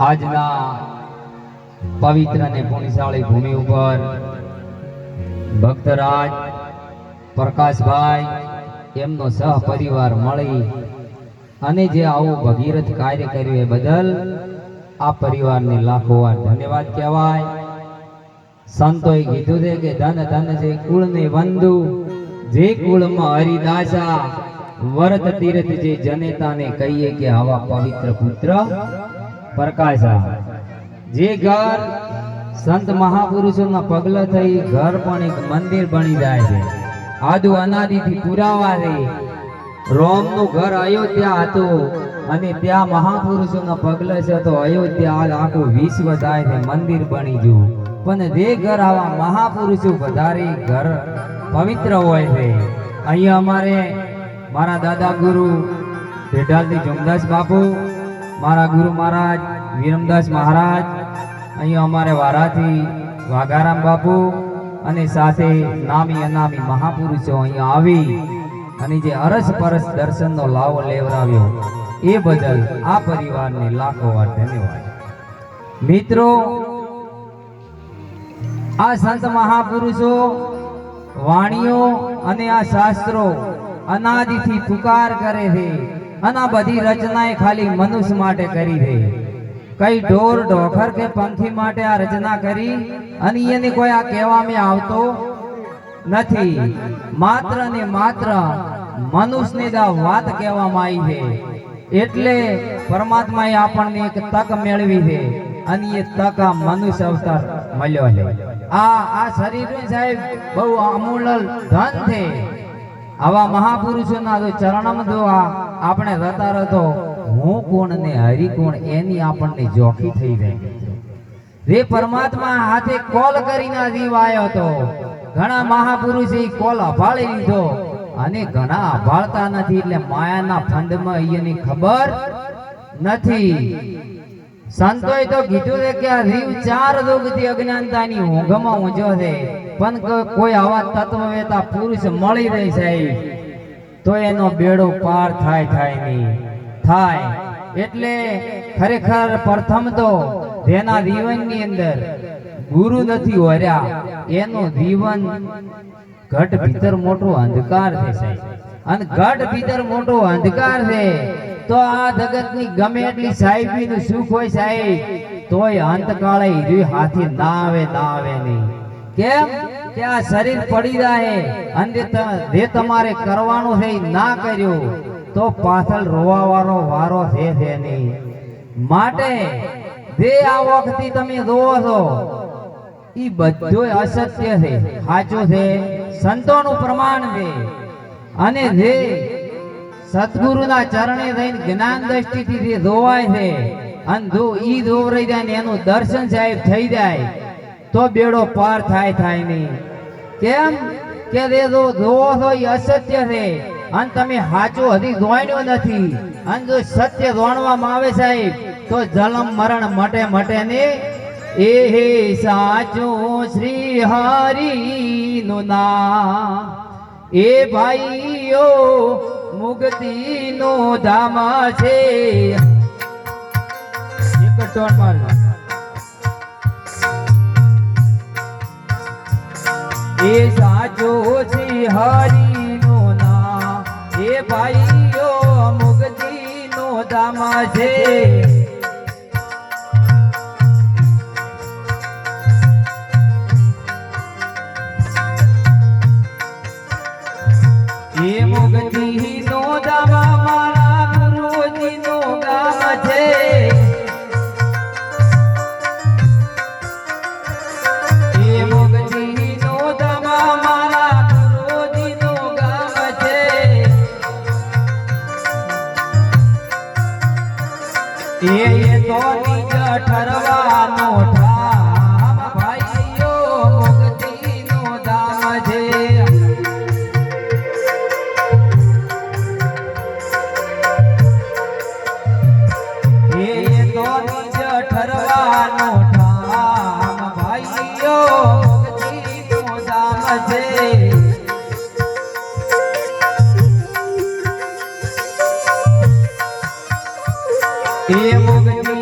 આજના પવિત્ર અને પુણ્યશાળી ભૂમિ ઉપર ભક્તરાજ પ્રકાશભાઈ એમનો સહપરિવાર મળી અને જે આવું ભગીરથ કાર્ય કર્યું એ બદલ આ પરિવારને લાખો વાર ધન્યવાદ કહેવાય. સંતોએ કીધું છે કે ધન ધન જે કુળને વંદુ, જે કુળમાં હરિદાસા, વરત તીર્થ જે જનેતાને કહીએ કે આવા પવિત્ર પુત્ર પ્રકાશા. જે ઘર સંત મહાપુરુષોના પગલા થઈ ઘર પણ એક મંદિર બની જાય છે. આદુ અનાદિથી પુરાવા છે. રોમનું ઘર અયોધ્યા હતું અને ત્યાં મહાપુરુષોના પગલા છે તો અયોધ્યા આખું વિશ્વ જાય છે, મંદિર બની ગયું. પણ જે ઘર આવા મહાપુરુષો વધારે ઘર પવિત્ર હોય છે. અહીંયા અમારે મારા દાદા ગુરુ પેઢાલથી જમદાસ બાપુ, મારા ગુરુ મહારાજ વિરમદાસ મહારાજ, અહીંયા અમારે વારાથી વાઘારામ બાપુ અને સાથે નામી અનામી મહાપુરુષો અહીંયા આવી અને જે અરસ પરસ દર્શનનો લાવો લેવરાવ્યો એ બદલ આ પરિવારને લાખો વાર ધન્યવાદ. મિત્રો, આ સંત મહાપુરુષો વાણીઓ અને આ શાસ્ત્રો અનાદિથી પુકાર કરે છે અને આ બધી રચનાએ ખાલી મનુષ્ય માટે કરી છે. કઈ ઢોર ઢોખર કે પંખી માટે આ રચના કરી અને એને કોઈ આ કહેવામાં આવતો નથી. માત્ર ને માત્ર મનુષ્યને જ આ વાત કહેવામાં આવી છે. એટલે પરમાત્માએ આપણને એક તક મેળવી છે અને એ તક આ મનુષ્ય અવતાર મળ્યો છે. આ શરીર સાહેબ બહુ અમૂલ્ય ધન છે. આવા મહાપુરુષોના જો ચરણમાં જો આપણે જતા રહો હું કોણ ને હરિ કોણ એની આપણને જોખી થઈ જાય. જે પરમાત્મા હાથે કોલ કરીને જીવ આવ્યો હતો. ઘણા મહાપુરુષે કોલ અભાળી લીધો અને ઘણા અભાળતા નથી, એટલે માયાના ફંદમાં અહીંયાની ખબર નથી. સંતોએ તો કીધું છે કે આ જીવ 4 રોગથી અજ્ઞાનતાની ઊંઘમાં ઊંઝો છે, પણ કોઈ આવા તત્વવેતા પુરુષ મળી રહે સાહેબ તો એનો બેડો પાર થાય નહીં થાય. એટલે ખરેખર પ્રથમ તો જેના જીવનની અંદર ગુરુ નથી હોર્યા એનું જીવન ઘટ ભીતર મોટો અંધકાર છે સાહેબ. અને ઘટ ભીતર મોટો અંધકાર છે તો આ જગતની ગમે એટલી સાહેબીનું સુખ હોય સાહેબ તોય અંતકાળે હીરું હાથી ના આવે નહીં. કેમ કે આ શરીર પડી જાય અને જે તમારે કરવાનું છે ના કર્યું તો પાછળ રોવા વાળો વારો છે નહીં. માટે જે આ વખતે તમે જોવો છો એ બધું અસત્ય છે, સાચું છે, સંતોનું પ્રમાણ છે. અને જે સદગુરુના ચરણે રહીને જ્ઞાન દ્રષ્ટિથી જે જોવાય છે અને જો ઈ દોવરાઈ જાય ને એનું દર્શન સાહેબ થઈ જાય તો બેડો પાર થાય નહીં. કેમ કે જે જોવો છો એ અસત્ય છે અને તમે સાચું હજી જોવાનું નથી. અને જો સત્ય જોણવામાં આવે સાહેબ તો જન્મ મરણ મટે ને. એ હે સાચું શ્રી હરિનું નામ, એ ભાઈઓ મુક્તિનો ધામ છે. એક ટોન માર. એ સાચો શ્રી હરિનું નામ, એ ભાઈઓ મુક્તિનો ધામ છે. એ મુક્તિનો ધામ મારા ગુરુજીનો ગામ છે. એ મુક્તિનો ધામ મારા ગુરુજીનો ગામ છે. એ તો નિજ ઠરવાનો ઠામ ભાઈઓ મુક્તિનો ધામ છે. ઠરવાનો ઠામ ભાઈઓ મુક્તિનો ધામ છે. એ મુક્તિ